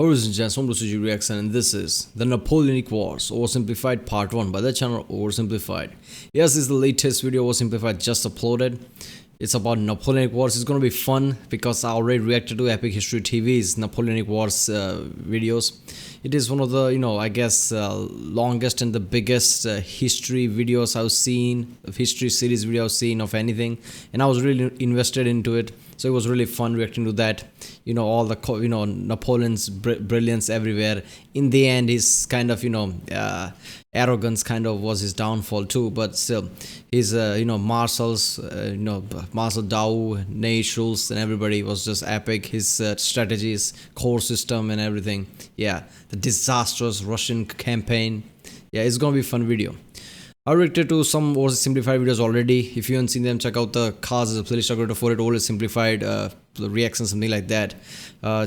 Ladies and gentlemen, this is your reaction and this is the Napoleonic Wars Oversimplified Part 1 by the channel Oversimplified. Yes, this is the latest video Oversimplified just uploaded. It's about Napoleonic Wars. It's gonna be fun because I already reacted to Epic History TV's Napoleonic Wars videos. It is one of the, I guess, longest and the biggest history videos I've seen, of history series video I've seen of anything, and I was really invested into it. So it was really fun reacting to that. All the Napoleon's brilliance everywhere. In the end, his kind of arrogance kind of was his downfall too. But still, his marshals, Marshal Dao, Ney, Schultz, and everybody was just epic. His strategies, core system, and everything. Yeah, the disastrous Russian campaign. Yeah, it's gonna be a fun video. I reacted to some oversimplified videos already. If you haven't seen them, check out the cards as a playlist. I got for it, oversimplified reactions, something like that.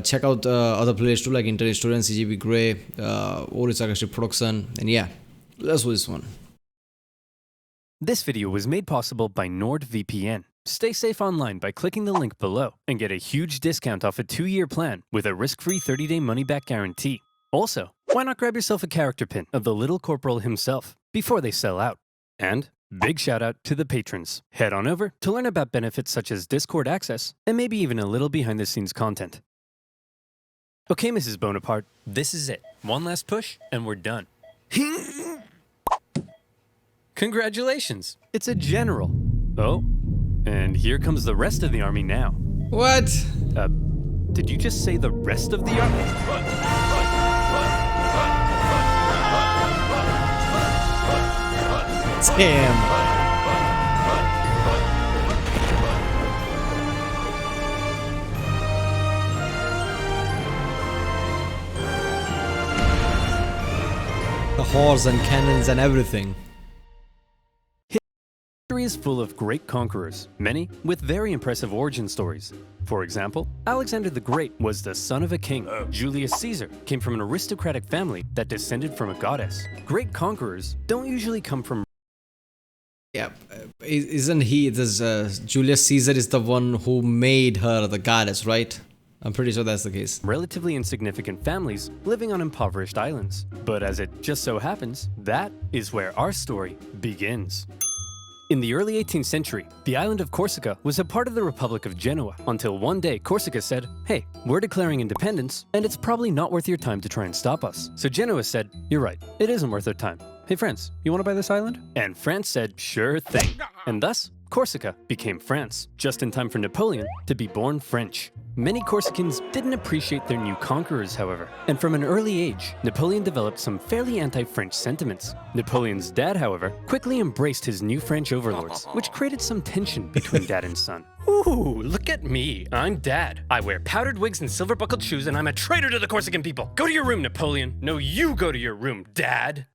Check out other playlists too, like Internet Historian, CGB Grey, OverSimplified Production, and yeah, let's do this one. This video was made possible by NordVPN. Stay safe online by clicking the link below and get a huge discount off a 2-year plan with a risk-free 30-day money-back guarantee. Also, why not grab yourself a character pin of the little corporal himself before they sell out? And big shout out to the patrons. Head on over to learn about benefits such as Discord access and maybe even a little behind the scenes content. Okay, Mrs. Bonaparte, this is it. One last push and we're done. Congratulations, it's a general. Oh, and here comes the rest of the army now. What? Did you just say the rest of the army? Damn. The horse and cannons and everything. History is full of great conquerors, many with very impressive origin stories. For example, Alexander the Great was the son of a king. Julius Caesar came from an aristocratic family that descended from a goddess. Great conquerors don't usually come from... Yeah, isn't he, Julius Caesar is the one who made her the goddess, right? I'm pretty sure that's the case. Relatively insignificant families living on impoverished islands. But as it just so happens, that is where our story begins. In the early 18th century, the island of Corsica was a part of the Republic of Genoa, until one day Corsica said, hey, we're declaring independence, and it's probably not worth your time to try and stop us. So Genoa said, you're right, it isn't worth their time. Hey France, you want to buy this island? And France said, sure thing. And thus, Corsica became France, just in time for Napoleon to be born French. Many Corsicans didn't appreciate their new conquerors, however, and from an early age, Napoleon developed some fairly anti-French sentiments. Napoleon's dad, however, quickly embraced his new French overlords, which created some tension between dad and son. Ooh, look at me. I'm dad. I wear powdered wigs and silver-buckled shoes, and I'm a traitor to the Corsican people. Go to your room, Napoleon. No, you go to your room, dad.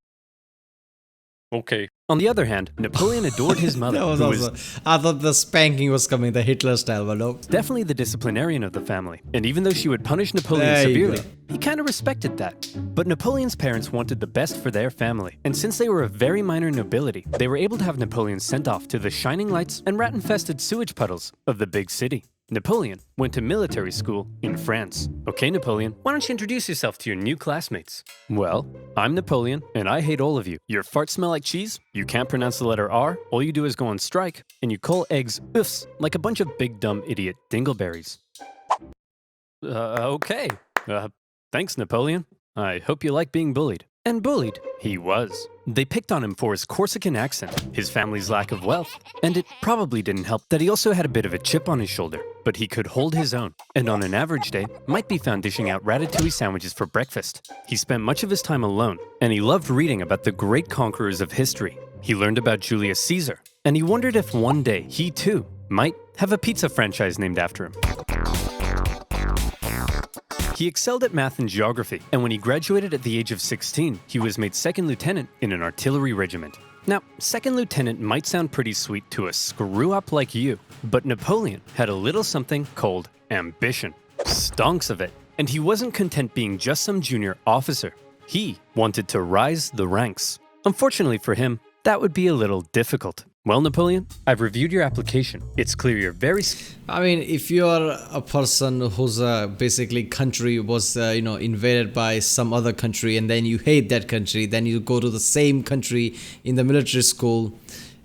Okay. On the other hand, Napoleon adored his mother, who was... I thought the spanking was coming, the Hitler style, but no. Definitely the disciplinarian of the family. And even though she would punish Napoleon severely, he kind of respected that. But Napoleon's parents wanted the best for their family. And since they were of very minor nobility, they were able to have Napoleon sent off to the shining lights and rat-infested sewage puddles of the big city. Napoleon went to military school in France. Okay, Napoleon, why don't you introduce yourself to your new classmates? Well, I'm Napoleon, and I hate all of you. Your farts smell like cheese, you can't pronounce the letter R, all you do is go on strike, and you call eggs oofs like a bunch of big dumb idiot dingleberries. Okay. Thanks, Napoleon. I hope you like being bullied. And bullied he was. They picked on him for his Corsican accent, his family's lack of wealth, and it probably didn't help that he also had a bit of a chip on his shoulder. But he could hold his own, and on an average day, might be found dishing out ratatouille sandwiches for breakfast. He spent much of his time alone, and he loved reading about the great conquerors of history. He learned about Julius Caesar, and he wondered if one day he too might have a pizza franchise named after him. He excelled at math and geography, and when he graduated at the age of 16, he was made second lieutenant in an artillery regiment. Now, second lieutenant might sound pretty sweet to a screw-up like you, but Napoleon had a little something called ambition. Stonks of it. And he wasn't content being just some junior officer. He wanted to rise the ranks. Unfortunately for him, that would be a little difficult. Well, Napoleon, I've reviewed your application. It's clear you're very... I mean, if you are a person whose basically country was invaded by some other country, and then you hate that country, then you go to the same country in the military school,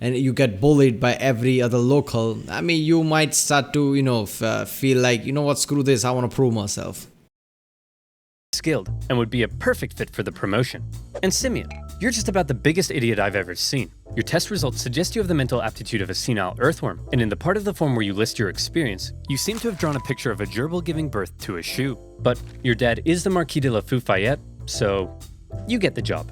and you get bullied by every other local, I mean, you might start to feel like, you know what, screw this, I want to prove myself. skilled and would be a perfect fit for the promotion. And Simeon, you're just about the biggest idiot I've ever seen. Your test results suggest you have the mental aptitude of a senile earthworm, and in the part of the form where you list your experience, you seem to have drawn a picture of a gerbil giving birth to a shoe. But your dad is the Marquis de la Fayette, so you get the job.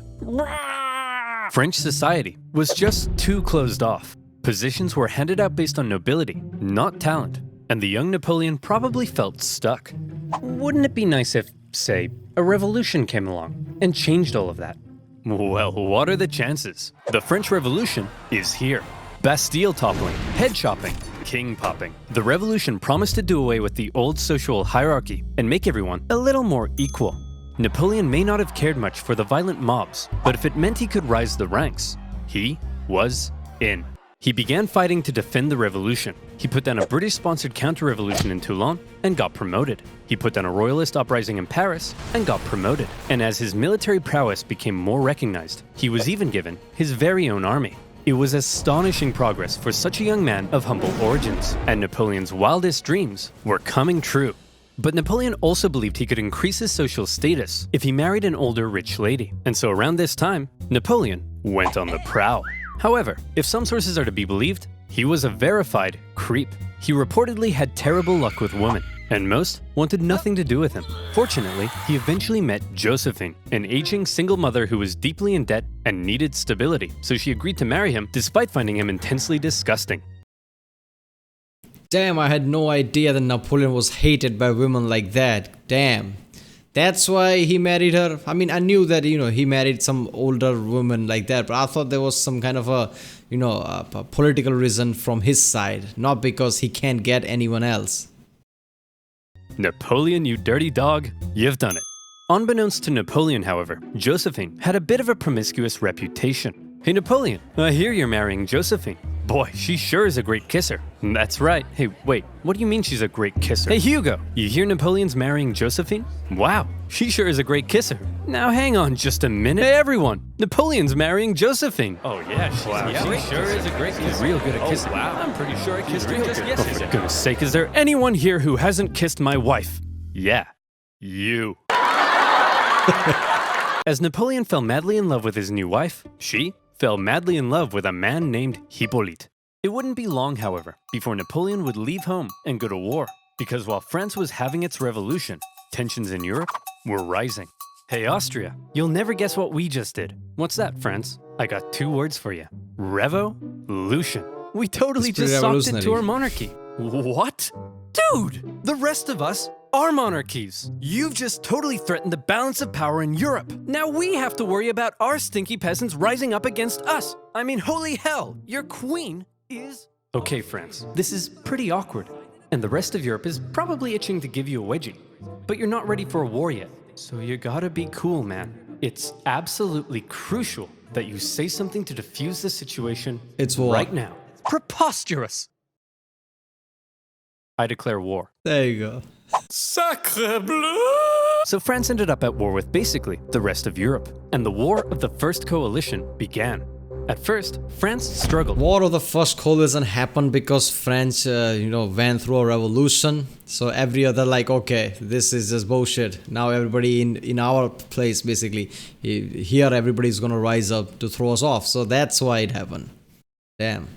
French society was just too closed off. Positions were handed out based on nobility, not talent, and the young Napoleon probably felt stuck. Wouldn't it be nice if, say, a revolution came along and changed all of that? Well, what are the chances? The French Revolution is here. Bastille toppling, head chopping, king popping. The revolution promised to do away with the old social hierarchy and make everyone a little more equal. Napoleon may not have cared much for the violent mobs, but if it meant he could rise the ranks, he was in. He began fighting to defend the revolution. He put down a British-sponsored counter-revolution in Toulon and got promoted. He put down a royalist uprising in Paris and got promoted. And as his military prowess became more recognized, he was even given his very own army. It was astonishing progress for such a young man of humble origins, and Napoleon's wildest dreams were coming true. But Napoleon also believed he could increase his social status if he married an older rich lady. And so around this time, Napoleon went on the prowl. However, if some sources are to be believed, he was a verified creep. He reportedly had terrible luck with women, and most wanted nothing to do with him. Fortunately, he eventually met Josephine, an aging single mother who was deeply in debt and needed stability, so she agreed to marry him despite finding him intensely disgusting. Damn, I had no idea that Napoleon was hated by women like that. Damn. That's why he married her. I mean, I knew that, he married some older woman like that, but I thought there was some kind of a political reason from his side, not because he can't get anyone else. Napoleon, you dirty dog, you've done it. Unbeknownst to Napoleon, however, Josephine had a bit of a promiscuous reputation. Hey Napoleon, I hear you're marrying Josephine. Boy, she sure is a great kisser. That's right. Hey, wait, what do you mean she's a great kisser? Hey Hugo, you hear Napoleon's marrying Josephine? Wow, she sure is a great kisser. Now hang on just a minute. Hey everyone, Napoleon's marrying Josephine. Oh yeah, she sure is a great kisser. She's real good at kissing. Wow, I'm pretty sure I kissed her just yesterday. Oh, for goodness sake, is there anyone here who hasn't kissed my wife? Yeah, you. As Napoleon fell madly in love with his new wife, she fell madly in love with a man named Hippolyte. It wouldn't be long, however, before Napoleon would leave home and go to war, because while France was having its revolution, tensions in Europe were rising. Hey Austria, you'll never guess what we just did. What's that, France? I got 2 words for you. Revolution. We totally just socked it to our monarchy. What? Dude, the rest of us are monarchies. You've just totally threatened the balance of power in Europe. Now we have to worry about our stinky peasants rising up against us. I mean, holy hell, your queen is... Okay, France, this is pretty awkward. And the rest of Europe is probably itching to give you a wedgie. But you're not ready for a war yet. So you gotta be cool, man. It's absolutely crucial that you say something to defuse the situation right now. Preposterous! I declare war. There you go. Sacre bleu! So France ended up at war with basically the rest of Europe, and the War of the First Coalition began. At first, France struggled. War of the First Coalition happened because France, went through a revolution. So every other okay, this is just bullshit. Now everybody in our place, basically, here everybody's gonna rise up to throw us off. So that's why it happened. Damn.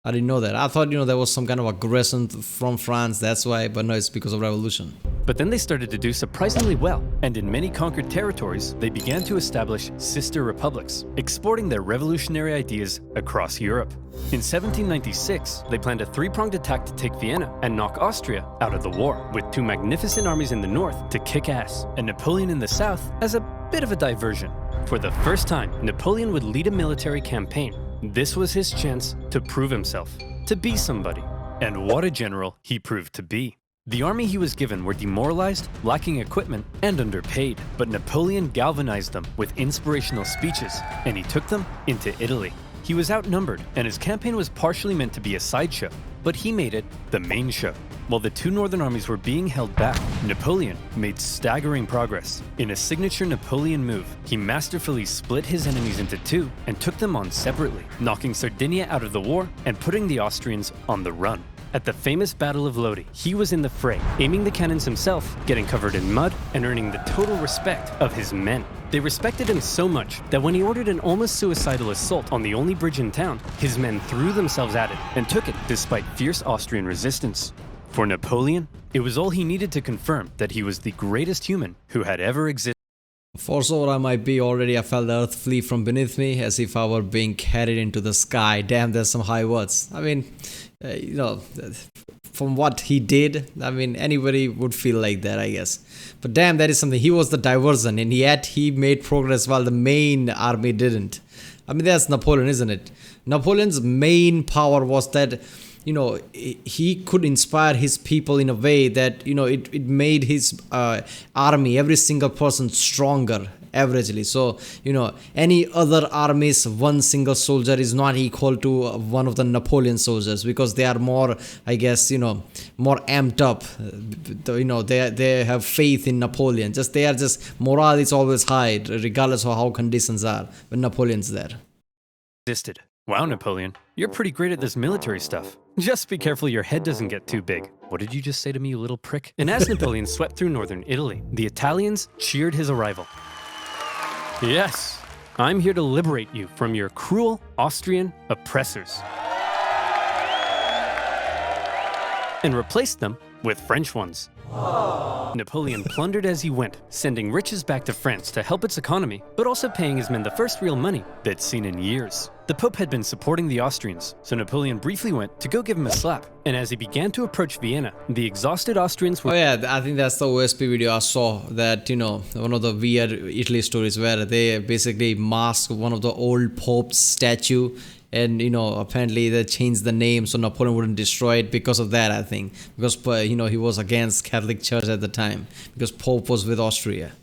I didn't know that. I thought, there was some kind of aggression from France, that's why, but no, it's because of revolution. But then they started to do surprisingly well, and in many conquered territories, they began to establish sister republics, exporting their revolutionary ideas across Europe. In 1796, they planned a 3-pronged attack to take Vienna and knock Austria out of the war, with 2 magnificent armies in the north to kick ass, and Napoleon in the south as a bit of a diversion. For the first time, Napoleon would lead a military campaign. This was his chance to prove himself, to be somebody. And what a general he proved to be. The army he was given were demoralized, lacking equipment, and underpaid. But Napoleon galvanized them with inspirational speeches, and he took them into Italy. He was outnumbered, and his campaign was partially meant to be a sideshow, but he made it the main show. While the two northern armies were being held back, Napoleon made staggering progress. In a signature Napoleon move, he masterfully split his enemies into two and took them on separately, knocking Sardinia out of the war and putting the Austrians on the run. At the famous Battle of Lodi, he was in the fray, aiming the cannons himself, getting covered in mud, and earning the total respect of his men. They respected him so much that when he ordered an almost suicidal assault on the only bridge in town, his men threw themselves at it and took it despite fierce Austrian resistance. For Napoleon, it was all he needed to confirm that he was the greatest human who had ever existed. For so I might be already, I felt the earth flee from beneath me as if I were being carried into the sky. Damn, there's some high words. I mean, from what he did, I mean, anybody would feel like that, I guess. But damn, that is something. He was the diversion, and yet he made progress while the main army didn't. I mean, that's Napoleon, isn't it? Napoleon's main power was that, he could inspire his people in a way that, it made his army, every single person, stronger averagely. So, any other armies, one single soldier is not equal to one of the Napoleon soldiers, because they are more, I guess, more amped up. They have faith in Napoleon. Morale is always high, regardless of how conditions are when Napoleon's there. Wow, Napoleon, you're pretty great at this military stuff. Just be careful your head doesn't get too big. What did you just say to me, you little prick? And as Napoleon swept through northern Italy, the Italians cheered his arrival. Yes, I'm here to liberate you from your cruel Austrian oppressors and replace them with French ones. Napoleon plundered as he went, sending riches back to France to help its economy, but also paying his men the first real money they'd seen in years. The Pope had been supporting the Austrians, so Napoleon briefly went to go give him a slap. And as he began to approach Vienna, the exhausted Austrians were— Oh yeah, I think that's the OSP video I saw, that, one of the weird Italy stories where they basically masked one of the old Pope's statue. And, apparently they changed the name so Napoleon wouldn't destroy it because of that, I think. Because, he was against Catholic Church at the time, because Pope was with Austria.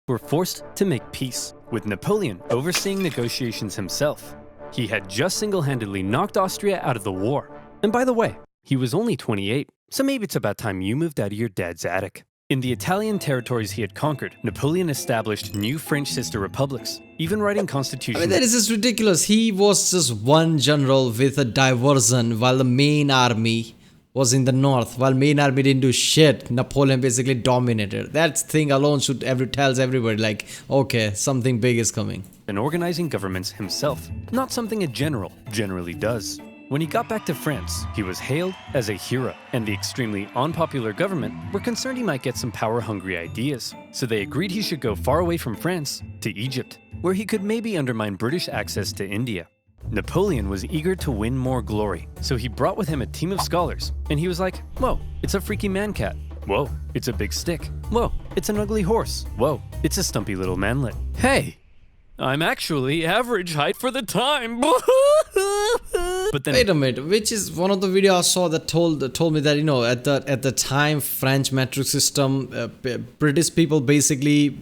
Were forced to make peace, with Napoleon overseeing negotiations himself. He had just single-handedly knocked Austria out of the war. And by the way, he was only 28, so maybe it's about time you moved out of your dad's attic. In the Italian territories he had conquered, Napoleon established new French sister republics, even writing constitutions. I mean, that is just ridiculous. He was just one general with a diversion while the main army was in the north. While main army didn't do shit, Napoleon basically dominated. That thing alone tells everybody, like, okay, something big is coming. And organizing governments himself, not something a general generally does. When he got back to France, he was hailed as a hero, and the extremely unpopular government were concerned he might get some power-hungry ideas. So they agreed he should go far away from France to Egypt, where he could maybe undermine British access to India. Napoleon was eager to win more glory, so he brought with him a team of scholars, and he was like, whoa, it's a freaky man-cat. Whoa, it's a big stick. Whoa, it's an ugly horse. Whoa, it's a stumpy little manlet. Hey, I'm actually average height for the time. But then, wait a minute, which is one of the videos I saw that told me that at the time French metric system, British people basically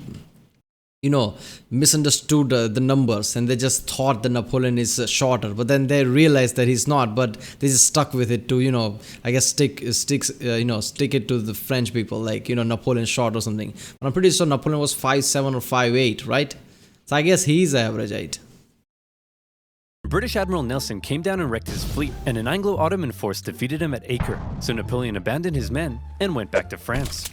misunderstood the numbers, and they just thought that Napoleon is shorter, but then they realized that he's not, but they just stuck with it to I guess stick it to the French people, like Napoleon's short or something. But I'm pretty sure Napoleon was 5'7" or 5'8", right? So I guess he's average height. British Admiral Nelson came down and wrecked his fleet, and an Anglo-Ottoman force defeated him at Acre, so Napoleon abandoned his men and went back to France.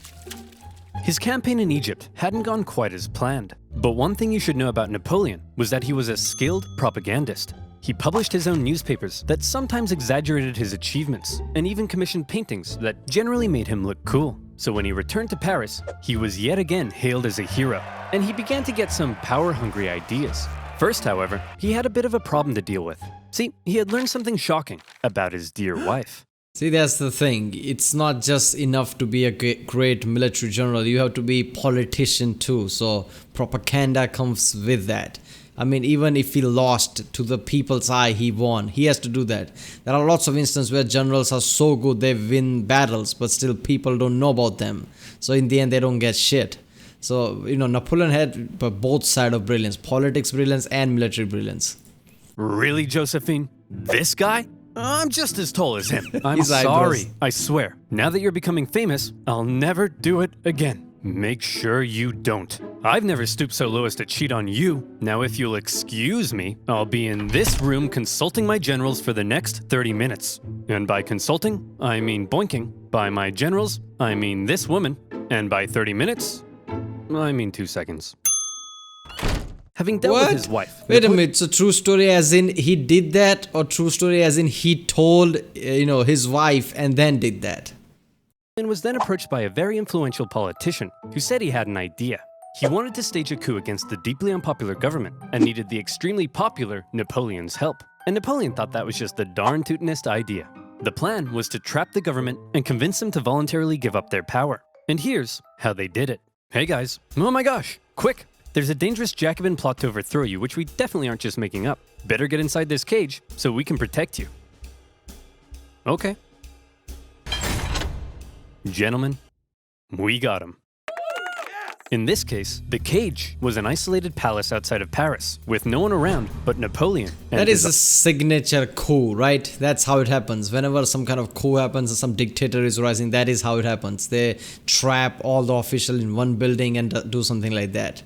His campaign in Egypt hadn't gone quite as planned, but one thing you should know about Napoleon was that he was a skilled propagandist. He published his own newspapers that sometimes exaggerated his achievements, and even commissioned paintings that generally made him look cool. So when he returned to Paris, he was yet again hailed as a hero, and he began to get some power-hungry ideas. First, however, he had a bit of a problem to deal with. See, he had learned something shocking about his dear wife. See, that's the thing. It's not just enough to be a great military general. You have to be politician too. So propaganda comes with that. I mean, even if he lost to the people's eye, he won. He has to do that. There are lots of instances where generals are so good they win battles, but still people don't know about them. So in the end, they don't get shit. So, Napoleon had both sides of brilliance, politics brilliance and military brilliance. Really, Josephine? This guy? I'm just as tall as him. I'm His eyebrows. sorry, I swear. Now that you're becoming famous, I'll never do it again. Make sure you don't. I've never stooped so low as to cheat on you. Now, if you'll excuse me, I'll be in this room consulting my generals for the next 30 minutes. And by consulting, I mean boinking. By my generals, I mean this woman. And by 30 minutes, I mean 2 seconds. Having dealt with his wife. Wait a minute. So true story as in he did that, or true story as in he told his wife and then did that? Napoleon was then approached by a very influential politician who said he had an idea. He wanted to stage a coup against the deeply unpopular government and needed the extremely popular Napoleon's help. And Napoleon thought that was just the darn tootinest idea. The plan was to trap the government and convince them to voluntarily give up their power. And here's how they did it. Hey guys, oh my gosh, quick! There's a dangerous Jacobin plot to overthrow you, which we definitely aren't just making up. Better get inside this cage so we can protect you. Okay. Gentlemen, we got him. In this case, the cage was an isolated palace outside of Paris, with no one around but Napoleon. That is a signature coup, right? That's how it happens. Whenever some kind of coup happens or some dictator is rising, that is how it happens. They trap all the officials in one building and do something like that.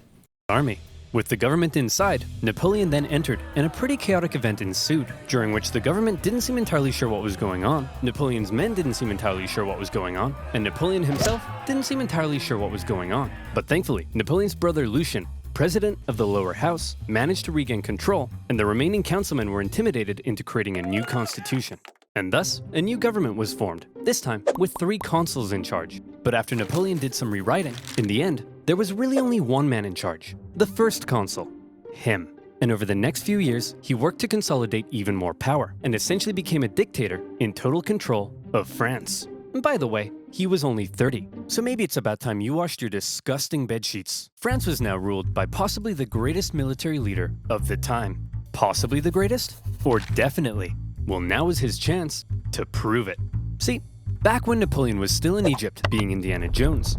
Army. With the government inside, Napoleon then entered, and a pretty chaotic event ensued, during which the government didn't seem entirely sure what was going on, Napoleon's men didn't seem entirely sure what was going on, and Napoleon himself didn't seem entirely sure what was going on. But thankfully, Napoleon's brother Lucien, president of the lower house, managed to regain control, and the remaining councilmen were intimidated into creating a new constitution. And thus, a new government was formed, this time with 3 consuls in charge. But after Napoleon did some rewriting, in the end, there was really only one man in charge, the first consul, him. And over the next few years, he worked to consolidate even more power, and essentially became a dictator in total control of France. And by the way, he was only 30, so maybe it's about time you washed your disgusting bedsheets. France was now ruled by possibly the greatest military leader of the time. Possibly the greatest? Or definitely? Well, now is his chance to prove it. See, back when Napoleon was still in Egypt, being Indiana Jones.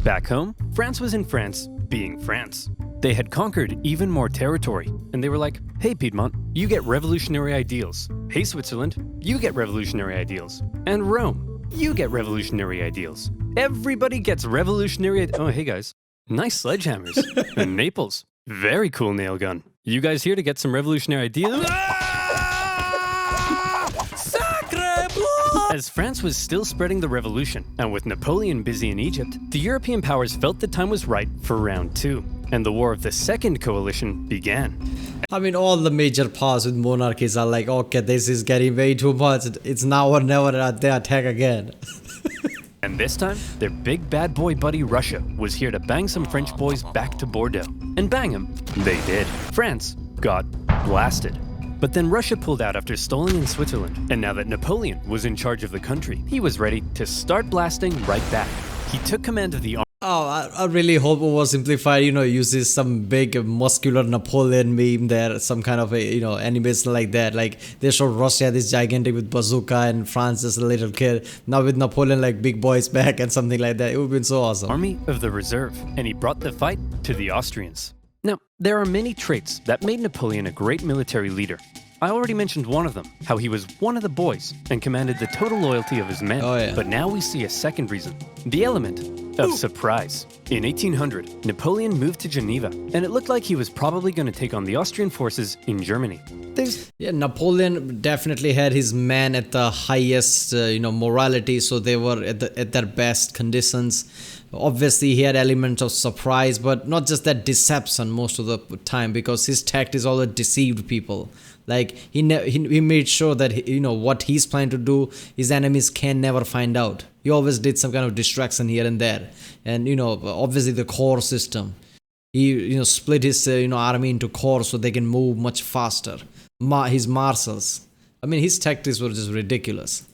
Back home, France was in France, being France. They had conquered even more territory, and they were like, hey Piedmont, you get revolutionary ideals. Hey Switzerland, you get revolutionary ideals. And Rome, you get revolutionary ideals. Everybody gets revolutionary oh hey guys, nice sledgehammers. And Naples, very cool nail gun. You guys here to get some revolutionary ideals? As France was still spreading the revolution, and with Napoleon busy in Egypt, the European powers felt the time was right for round 2, and the War of the Second Coalition began. I mean, all the major powers with monarchies are like, okay, this is getting way too much. It's now or never, they attack again. And this time, their big bad boy buddy Russia was here to bang some French boys back to Bordeaux. And bang them, they did. France got blasted. But then Russia pulled out after stalling in Switzerland, and now that Napoleon was in charge of the country, he was ready to start blasting right back. He took command of the army. Oh, I really hope OverSimplified, uses some big muscular Napoleon meme there, some kind of a, animation like that. Like they showed Russia this gigantic with bazooka and France as a little kid. Now with Napoleon like big boys back and something like that. It would have been so awesome. Army of the Reserve, and he brought the fight to the Austrians. Now, there are many traits that made Napoleon a great military leader. I already mentioned one of them, how he was one of the boys and commanded the total loyalty of his men. Oh, yeah. But now we see a second reason, the element of surprise. In 1800, Napoleon moved to Geneva, and it looked like he was probably going to take on the Austrian forces in Germany. Napoleon definitely had his men at the highest, morality, so they were at their best conditions. Obviously, he had elements of surprise, but not just that, deception most of the time, because his tactics always deceived people. Like he made sure that what he's planning to do, his enemies can never find out. He always did some kind of distraction here and there, and obviously the corps system. He split his army into corps so they can move much faster. His marshals, I mean, his tactics were just ridiculous.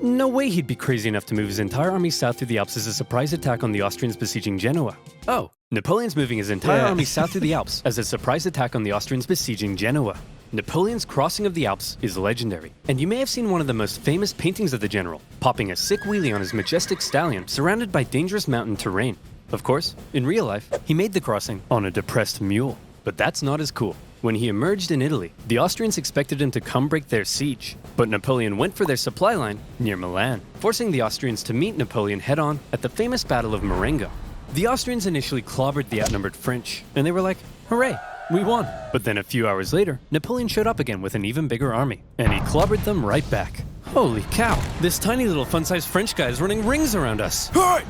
No way he'd be crazy enough to move his entire army south through the Alps as a surprise attack on the Austrians besieging Genoa. Oh, Napoleon's moving his entire army south through the Alps as a surprise attack on the Austrians besieging Genoa. Napoleon's crossing of the Alps is legendary, and you may have seen one of the most famous paintings of the general, popping a sick wheelie on his majestic stallion surrounded by dangerous mountain terrain. Of course, in real life, he made the crossing on a depressed mule. But that's not as cool. When he emerged in Italy, the Austrians expected him to come break their siege, but Napoleon went for their supply line near Milan, forcing the Austrians to meet Napoleon head-on at the famous Battle of Marengo. The Austrians initially clobbered the outnumbered French, and they were like, hooray, we won. But then a few hours later, Napoleon showed up again with an even bigger army, and he clobbered them right back. Holy cow, this tiny little fun-sized French guy is running rings around us. Hey!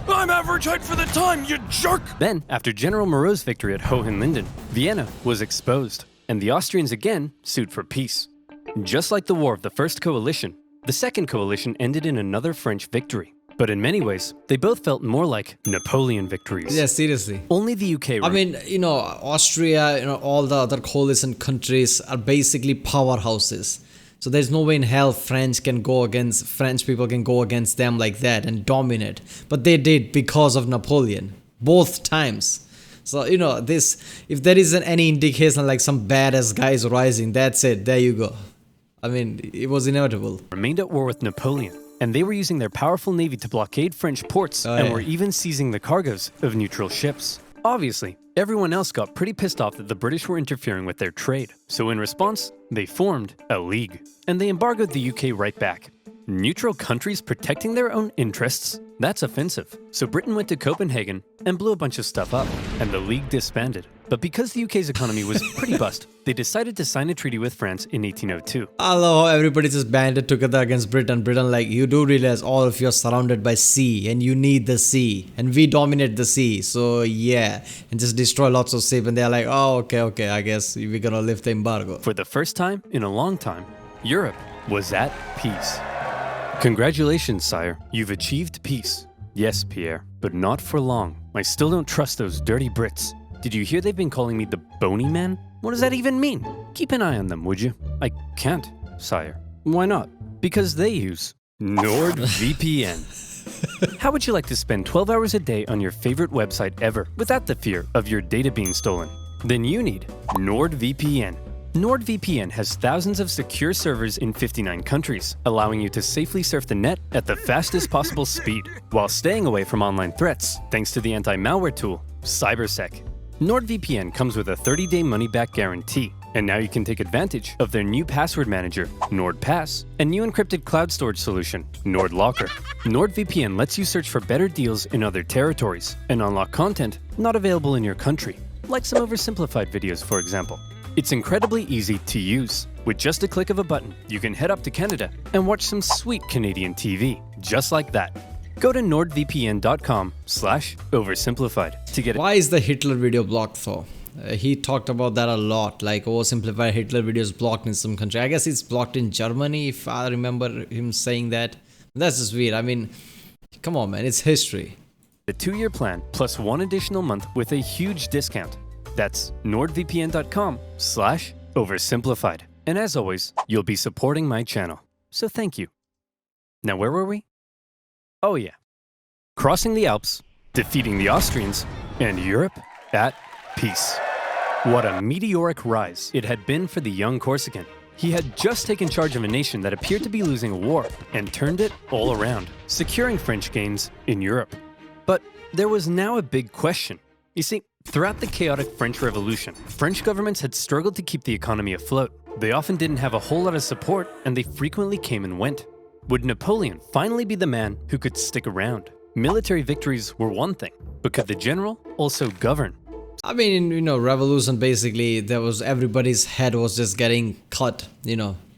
I'm average height for the time, you jerk! Then, after General Moreau's victory at Hohenlinden, Vienna was exposed, and the Austrians again sued for peace. Just like the War of the First Coalition, the Second Coalition ended in another French victory. But in many ways, they both felt more like Napoleon victories. Yeah, seriously. Only the UK. I mean, Austria, all the other coalition countries are basically powerhouses. So there's no way in hell French people can go against them like that and dominate. But they did because of Napoleon, both times. So, if there isn't any indication like some badass guys rising, that's it, there you go. I mean, it was inevitable. Remained at war with Napoleon, and they were using their powerful navy to blockade French ports and were even seizing the cargoes of neutral ships. Obviously, everyone else got pretty pissed off that the British were interfering with their trade, so in response, they formed a league, and they embargoed the UK right back. Neutral countries protecting their own interests? That's offensive. So Britain went to Copenhagen and blew a bunch of stuff up, and the league disbanded. But because the UK's economy was pretty bust, they decided to sign a treaty with France in 1802. I love how everybody just banded together against Britain. Britain, like, you do realize all of you are surrounded by sea, and you need the sea, and we dominate the sea, so yeah, and just destroy lots of ships, and they're like, oh, okay, I guess we're gonna lift the embargo. For the first time in a long time, Europe was at peace. Congratulations, sire. You've achieved peace. Yes, Pierre, but not for long. I still don't trust those dirty Brits. Did you hear they've been calling me the Bony Man? What does that even mean? Keep an eye on them, would you? I can't, sire. Why not? Because they use NordVPN. How would you like to spend 12 hours a day on your favorite website ever without the fear of your data being stolen? Then you need NordVPN. NordVPN has thousands of secure servers in 59 countries, allowing you to safely surf the net at the fastest possible speed, while staying away from online threats, thanks to the anti-malware tool, CyberSec. NordVPN comes with a 30-day money-back guarantee, and now you can take advantage of their new password manager, NordPass, and new encrypted cloud storage solution, NordLocker. NordVPN lets you search for better deals in other territories, and unlock content not available in your country, like some OverSimplified videos, for example. It's incredibly easy to use. With just a click of a button, you can head up to Canada and watch some sweet Canadian TV, just like that. Go to nordvpn.com/oversimplified to get it. Why is the Hitler video blocked though? He talked about that a lot, like oversimplified Hitler videos blocked in some country. I guess it's blocked in Germany, if I remember him saying that. That's just weird. I mean, come on, man, it's history. A 2-year plan plus 1 additional month with a huge discount. That's nordvpn.com/oversimplified. And as always, you'll be supporting my channel. So thank you. Now where were we? Oh yeah. Crossing the Alps, defeating the Austrians, and Europe at peace. What a meteoric rise it had been for the young Corsican. He had just taken charge of a nation that appeared to be losing a war and turned it all around, securing French gains in Europe. But there was now a big question. You see, throughout the chaotic French Revolution, French governments had struggled to keep the economy afloat. They often didn't have a whole lot of support, and they frequently came and went. Would Napoleon finally be the man who could stick around? Military victories were one thing, but could the general also govern? I mean, revolution, basically, everybody's head was just getting cut,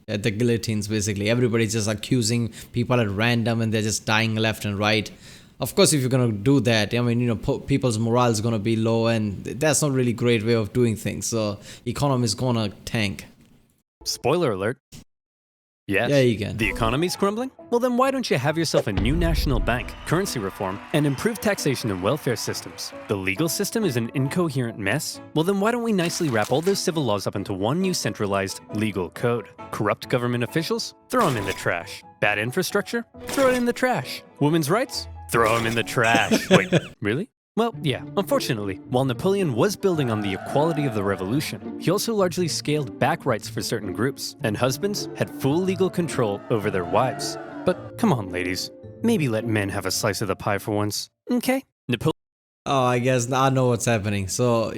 at the guillotines, basically. Everybody's just accusing people at random, and they're just dying left and right. Of course, if you're going to do that, I mean, people's morale is going to be low, and that's not really a great way of doing things. So, economy is going to tank. Spoiler alert. Yes, yeah, you can. The economy's crumbling? Well, then why don't you have yourself a new national bank, currency reform, and improved taxation and welfare systems? The legal system is an incoherent mess? Well, then why don't we nicely wrap all those civil laws up into one new centralized legal code? Corrupt government officials? Throw them in the trash. Bad infrastructure? Throw it in the trash. Women's rights? Throw them in the trash. Wait, really? Well, yeah, unfortunately, while Napoleon was building on the equality of the revolution, he also largely scaled back rights for certain groups, and husbands had full legal control over their wives. But come on, ladies, maybe let men have a slice of the pie for once, okay? Oh, I guess I know what's happening. So,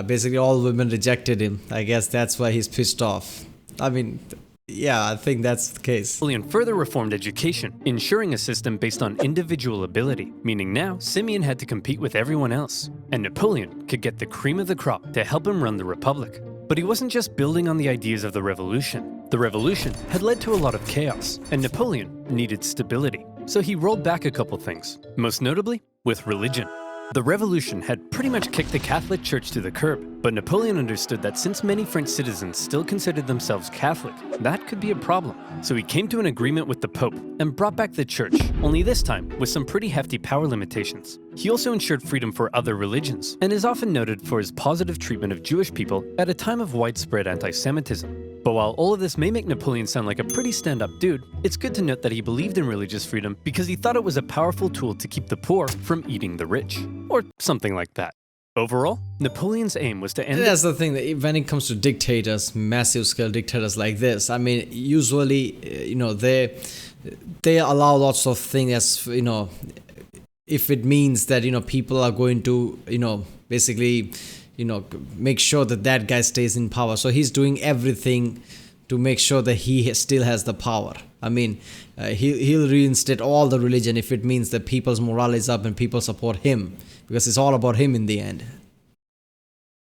basically all women rejected him. I guess that's why he's pissed off. I mean, yeah, I think that's the case. Napoleon further reformed education, ensuring a system based on individual ability, meaning now Simeon had to compete with everyone else, and Napoleon could get the cream of the crop to help him run the Republic. But he wasn't just building on the ideas of the Revolution. The Revolution had led to a lot of chaos, and Napoleon needed stability. So he rolled back a couple things, most notably with religion. The Revolution had pretty much kicked the Catholic Church to the curb, but Napoleon understood that since many French citizens still considered themselves Catholic, that could be a problem. So he came to an agreement with the Pope and brought back the Church, only this time with some pretty hefty power limitations. He also ensured freedom for other religions, and is often noted for his positive treatment of Jewish people at a time of widespread anti-Semitism. But while all of this may make Napoleon sound like a pretty stand-up dude, it's good to note that he believed in religious freedom because he thought it was a powerful tool to keep the poor from eating the rich. Or something like that. Overall, Napoleon's aim was to end... That's the thing, that when it comes to dictators, massive scale dictators like this, I mean, usually, they allow lots of things as, if it means that, people are going to, basically... make sure that that guy stays in power. So he's doing everything to make sure that he still has the power. I mean, he'll reinstate all the religion if it means that people's morale is up and people support him, because it's all about him in the end.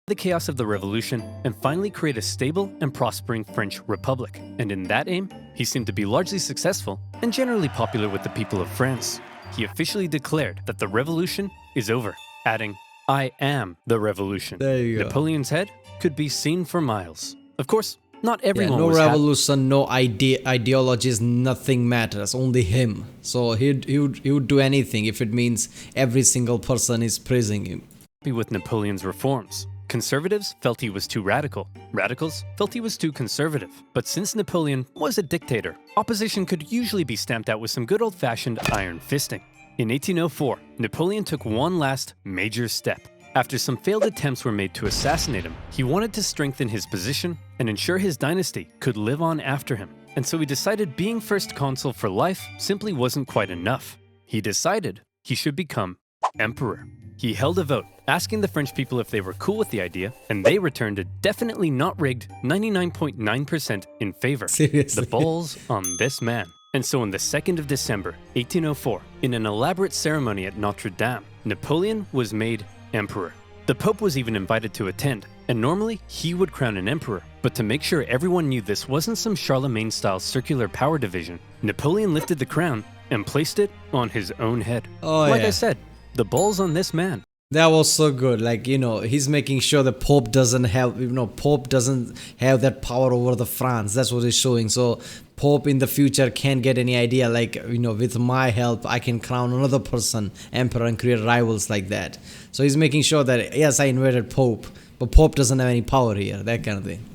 The chaos of the revolution and finally create a stable and prospering French Republic. And in that aim, he seemed to be largely successful and generally popular with the people of France. He officially declared that the revolution is over, adding, "I am the revolution." There you go. Napoleon's head could be seen for miles. Of course, not everyone no was revolution, no ideologies, nothing matters, only him. So he would do anything if it means every single person is praising him. happy with Napoleon's reforms. Conservatives felt he was too radical. Radicals felt he was too conservative. But since Napoleon was a dictator, opposition could usually be stamped out with some good old-fashioned iron fisting. In 1804, Napoleon took one last major step. After some failed attempts were made to assassinate him, he wanted to strengthen his position and ensure his dynasty could live on after him. And so he decided being first consul for life simply wasn't quite enough. He decided he should become emperor. He held a vote, asking the French people if they were cool with the idea, and they returned a definitely not rigged 99.9% in favor. Seriously? The ball's on this man. And so on the 2nd of December, 1804, in an elaborate ceremony at Notre Dame, Napoleon was made emperor. The Pope was even invited to attend, and normally he would crown an emperor. But to make sure everyone knew this wasn't some Charlemagne-style circular power division, Napoleon lifted the crown and placed it on his own head. Like I said, the ball's on this man. That was so good. Like, he's making sure the Pope doesn't have, Pope doesn't have that power over the France. That's what he's showing. So Pope in the future can't get any idea, like, with my help, I can crown another person emperor and create rivals like that. So he's making sure that, yes, I invaded Pope, but Pope doesn't have any power here, that kind of thing.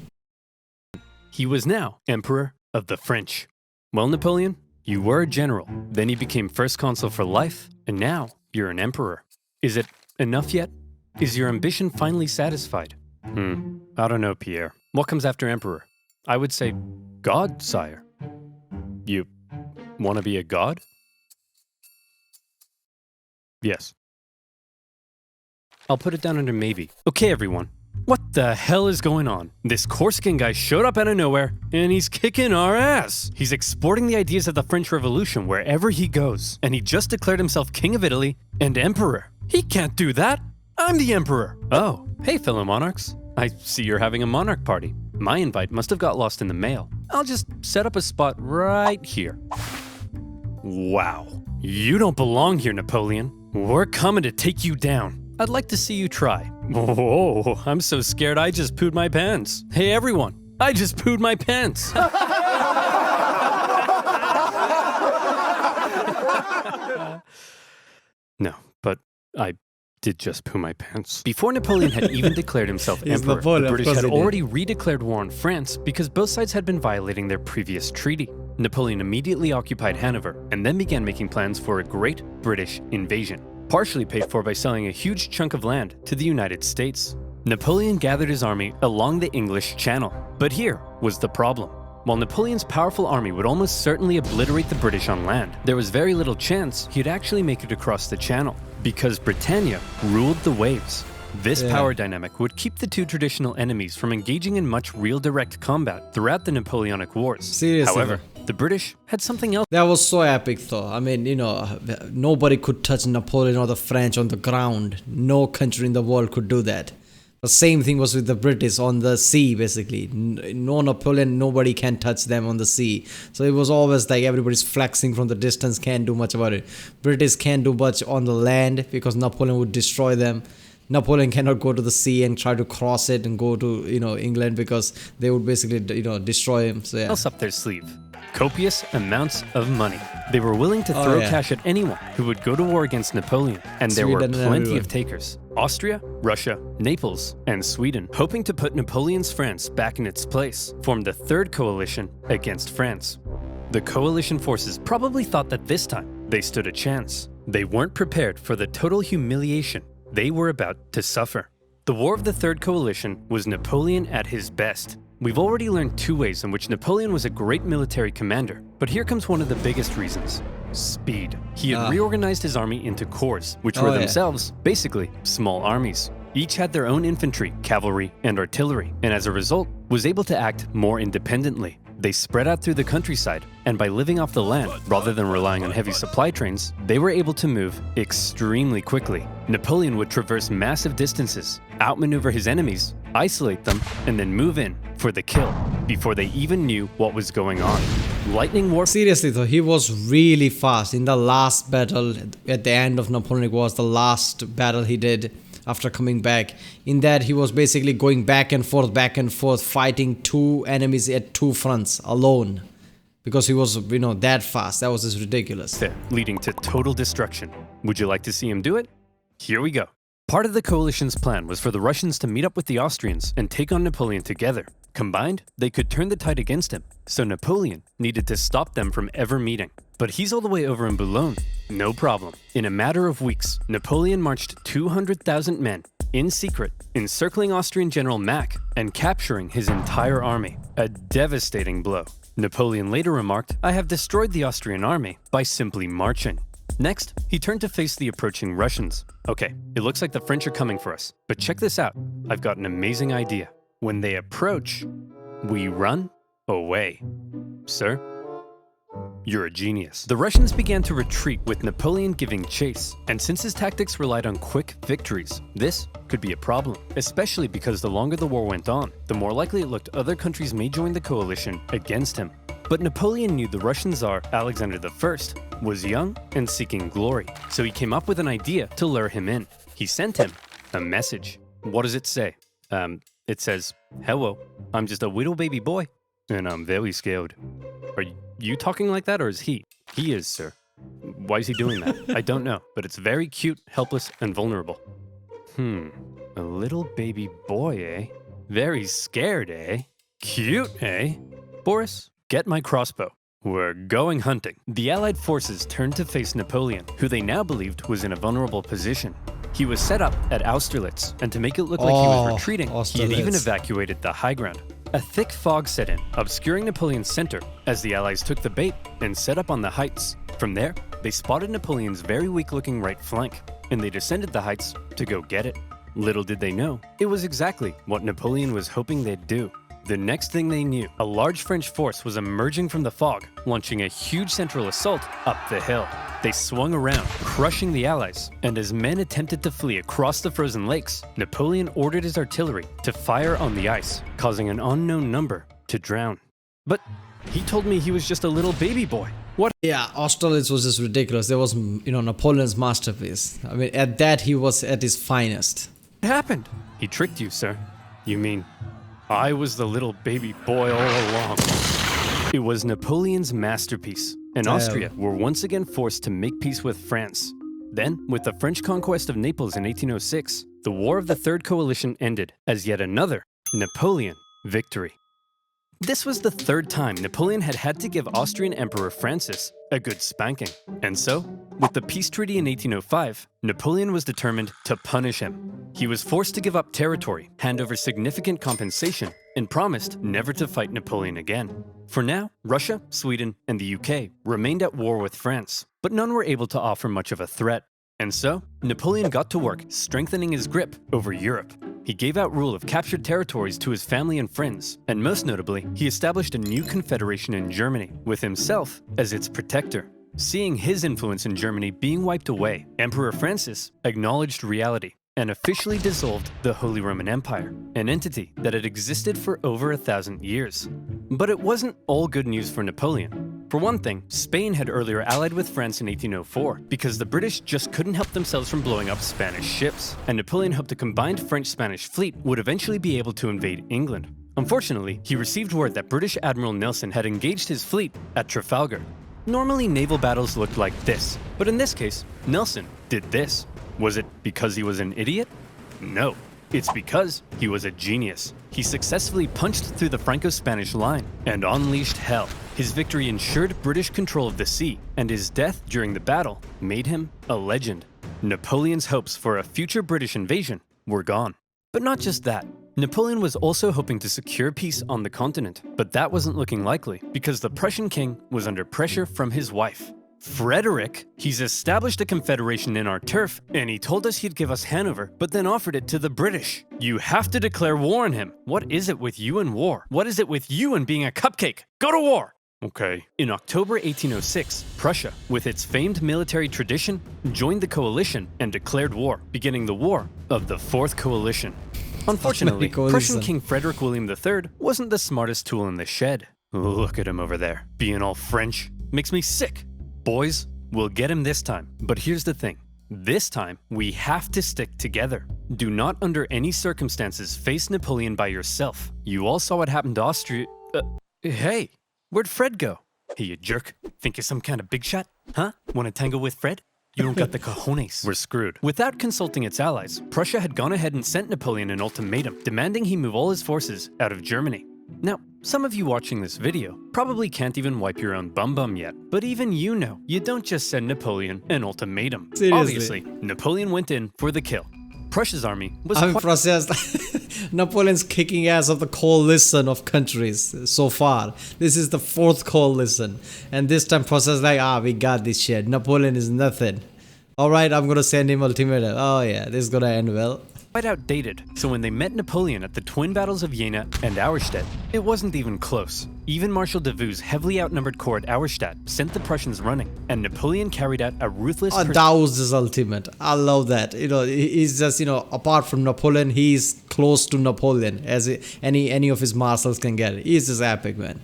He was now emperor of the French. Well, Napoleon, you were a general. Then you became first consul for life, and now you're an emperor. Is it enough yet? Is your ambition finally satisfied? I don't know, Pierre. What comes after emperor? I would say God, sire. You want to be a god? Yes. I'll put it down under maybe. Okay, everyone. What the hell is going on? This Corsican guy showed up out of nowhere, and he's kicking our ass. He's exporting the ideas of the French Revolution wherever he goes, and he just declared himself king of Italy and emperor. He can't do that. I'm the emperor. Oh, hey, fellow monarchs. I see you're having a monarch party. My invite must have got lost in the mail. I'll just set up a spot right here. Wow. You don't belong here, Napoleon. We're coming to take you down. I'd like to see you try. Oh, I'm so scared I just pooed my pants. Hey, everyone. I just pooed my pants. No, but I did just poo my pants. Before Napoleon had even declared himself emperor, the British had already redeclared war on France because both sides had been violating their previous treaty. Napoleon immediately occupied Hanover and then began making plans for a great British invasion, partially paid for by selling a huge chunk of land to the United States. Napoleon gathered his army along the English Channel, but here was the problem. While Napoleon's powerful army would almost certainly obliterate the British on land, there was very little chance he'd actually make it across the Channel. Because Britannia ruled the waves. This Yeah. power dynamic would keep the two traditional enemies from engaging in much real direct combat throughout the Napoleonic Wars. Seriously, However, the British had something else. That was so epic though. I mean, nobody could touch Napoleon or the French on the ground. No country in the world could do that. The same thing was with the British on the sea, basically. No Napoleon, nobody can touch them on the sea. So it was always like everybody's flexing from the distance, can't do much about it. British can't do much on the land because Napoleon would destroy them. Napoleon cannot go to the sea and try to cross it and go to, England because they would basically, destroy him. So yeah. Else up their sleeve. Copious amounts of money. They were willing to throw cash at anyone who would go to war against Napoleon, and there were Sweden and plenty everywhere. of takers. Austria, Russia, Naples, and Sweden, hoping to put Napoleon's France back in its place, formed the Third Coalition against France. The coalition forces probably thought that this time they stood a chance. They weren't prepared for the total humiliation they were about to suffer. The War of the Third Coalition was Napoleon at his best. We've already learned two ways in which Napoleon was a great military commander, but here comes one of the biggest reasons. Speed. He had reorganized his army into corps, which were themselves, basically, small armies. Each had their own infantry, cavalry, and artillery, and as a result, was able to act more independently. They spread out through the countryside, and by living off the land rather than relying on heavy supply trains, they were able to move extremely quickly. Napoleon would traverse massive distances, outmaneuver his enemies, isolate them, and then move in for the kill before they even knew what was going on. Lightning warfare. Seriously though, he was really fast. In the last battle, at the end of Napoleonic Wars, the last battle he did after coming back, in that he was basically going back and forth, fighting two enemies at two fronts alone. Because he was, that fast. That was just ridiculous. Leading to total destruction. Would you like to see him do it? Here we go. Part of the coalition's plan was for the Russians to meet up with the Austrians and take on Napoleon together. Combined, they could turn the tide against him, so Napoleon needed to stop them from ever meeting. But he's all the way over in Boulogne. No problem. In a matter of weeks, Napoleon marched 200,000 men, in secret, encircling Austrian General Mack and capturing his entire army. A devastating blow. Napoleon later remarked, "I have destroyed the Austrian army by simply marching." Next, he turned to face the approaching Russians. Okay, it looks like the French are coming for us, but check this out. I've got an amazing idea. When they approach, we run away. Sir, you're a genius. The Russians began to retreat with Napoleon giving chase, and since his tactics relied on quick victories, this could be a problem, especially because the longer the war went on, the more likely it looked other countries may join the coalition against him. But Napoleon knew the Russian Tsar, Alexander I, was young and seeking glory, so he came up with an idea to lure him in. He sent him a message. What does it say? It says, "Hello, I'm just a little baby boy, and I'm very scared." Are you talking like that, or is he? He is, sir. Why is he doing that? I don't know, but it's very cute, helpless, and vulnerable. A little baby boy, eh? Very scared, eh? Cute, eh? Boris, get my crossbow. We're going hunting. The Allied forces turned to face Napoleon, who they now believed was in a vulnerable position. He was set up at Austerlitz, and to make it look like he was retreating, he had even evacuated the high ground. A thick fog set in, obscuring Napoleon's center, as the Allies took the bait and set up on the heights. From there, they spotted Napoleon's very weak-looking right flank, and they descended the heights to go get it. Little did they know, it was exactly what Napoleon was hoping they'd do. The next thing they knew, a large French force was emerging from the fog, launching a huge central assault up the hill. They swung around, crushing the Allies, and as men attempted to flee across the frozen lakes, Napoleon ordered his artillery to fire on the ice, causing an unknown number to drown. But he told me he was just a little baby boy. What? Yeah, Austerlitz was just ridiculous. There was, Napoleon's masterpiece. I mean, at that, he was at his finest. happened? He tricked you, sir. You mean I was the little baby boy all along? It was Napoleon's masterpiece, and Austria were once again forced to make peace with France. Then, with the French conquest of Naples in 1806, the War of the Third Coalition ended as yet another Napoleon victory. This was the third time Napoleon had had to give Austrian Emperor Francis a good spanking. And so, with the peace treaty in 1805, Napoleon was determined to punish him. He was forced to give up territory, hand over significant compensation, and promised never to fight Napoleon again. For now, Russia, Sweden, and the UK remained at war with France, but none were able to offer much of a threat. And so, Napoleon got to work strengthening his grip over Europe. He gave out rule of captured territories to his family and friends, and most notably, he established a new confederation in Germany, with himself as its protector. Seeing his influence in Germany being wiped away, Emperor Francis acknowledged reality and officially dissolved the Holy Roman Empire, an entity that had existed for over 1,000 years. But it wasn't all good news for Napoleon. For one thing, Spain had earlier allied with France in 1804 because the British just couldn't help themselves from blowing up Spanish ships, and Napoleon hoped a combined French-Spanish fleet would eventually be able to invade England. Unfortunately, he received word that British Admiral Nelson had engaged his fleet at Trafalgar. Normally, naval battles looked like this, but in this case, Nelson did this. Was it because he was an idiot? No, it's because he was a genius. He successfully punched through the Franco-Spanish line and unleashed hell. His victory ensured British control of the sea, and his death during the battle made him a legend. Napoleon's hopes for a future British invasion were gone. But not just that. Napoleon was also hoping to secure peace on the continent, but that wasn't looking likely because the Prussian king was under pressure from his wife. Frederick, he's established a confederation in our turf, and he told us he'd give us Hanover, but then offered it to the British. You have to declare war on him. What is it with you and war? What is it with you and being a cupcake? Go to war! Okay. In October 1806, Prussia, with its famed military tradition, joined the coalition and declared war, beginning the War of the Fourth Coalition. Unfortunately, Prussian King Frederick William III wasn't the smartest tool in the shed. Look at him over there, being all French. Makes me sick. Boys, we'll get him this time. But here's the thing. This time, we have to stick together. Do not under any circumstances face Napoleon by yourself. You all saw what happened to Austria. Hey, where'd Fred go? Hey, you jerk. Think you're some kind of big shot? Huh? Wanna tango with Fred? You don't got the cojones. We're screwed. Without consulting its allies, Prussia had gone ahead and sent Napoleon an ultimatum, demanding he move all his forces out of Germany. Now, some of you watching this video probably can't even wipe your own bum yet, but even you know, you don't just send Napoleon an ultimatum. Seriously. Obviously, Napoleon went in for the kill. Prussia's army was Napoleon's kicking ass of the coalition of countries so far. This is the fourth coalition, and this time Prussia's like, we got this shit. Napoleon is nothing. Alright, I'm gonna send him ultimatum. Oh yeah, this is gonna end well. quite outdated, so when they met Napoleon at the twin battles of Jena and Auerstedt, it wasn't even close. Even Marshal Davout's heavily outnumbered corps at Auerstedt sent the Prussians running, and Napoleon carried out a ruthless... that was his ultimate. I love that. He's just, apart from Napoleon, he's close to Napoleon, as any of his marshals can get. He's just epic, man.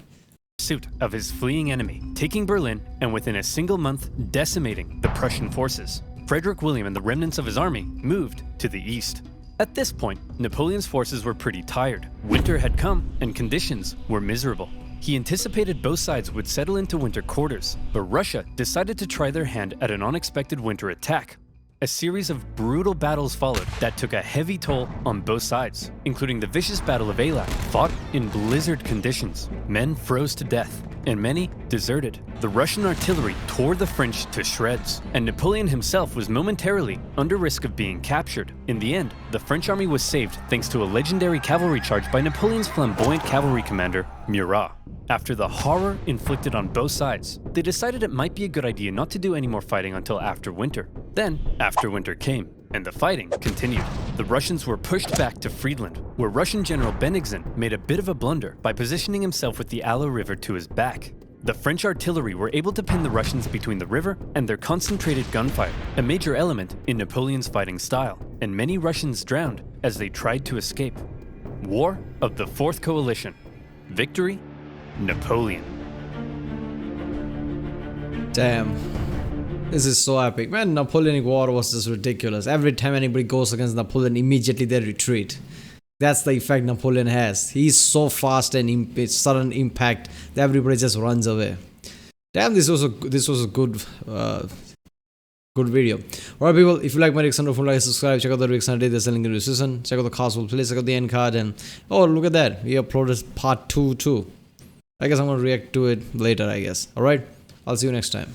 Pursuit of his fleeing enemy, taking Berlin, and within a single month, decimating the Prussian forces. Frederick William and the remnants of his army moved to the east. At this point, Napoleon's forces were pretty tired. Winter had come, and conditions were miserable. He anticipated both sides would settle into winter quarters, but Russia decided to try their hand at an unexpected winter attack. A series of brutal battles followed that took a heavy toll on both sides, including the vicious Battle of Eylau, fought in blizzard conditions. Men froze to death, and many deserted. The Russian artillery tore the French to shreds, and Napoleon himself was momentarily under risk of being captured. In the end, the French army was saved thanks to a legendary cavalry charge by Napoleon's flamboyant cavalry commander, Murat. After the horror inflicted on both sides, they decided it might be a good idea not to do any more fighting until after winter. Then, after winter came, and the fighting continued. The Russians were pushed back to Friedland, where Russian General Bennigsen made a bit of a blunder by positioning himself with the Aller River to his back. The French artillery were able to pin the Russians between the river and their concentrated gunfire, a major element in Napoleon's fighting style, and many Russians drowned as they tried to escape. War of the Fourth Coalition. Victory, Napoleon. Damn. This is so epic. Man, Napoleonic War was just ridiculous. Every time anybody goes against Napoleon, immediately they retreat. That's the effect Napoleon has. He's so fast and sudden impact that everybody just runs away. Damn, this was a good good video. Alright people, if you like my reaction, don't forget to subscribe. Check out the reaction I did, there's a link in the description. Check out the cast please check out the end card, and oh look at that. We uploaded part 2 too. I guess I'm gonna react to it later, I guess. Alright, I'll see you next time.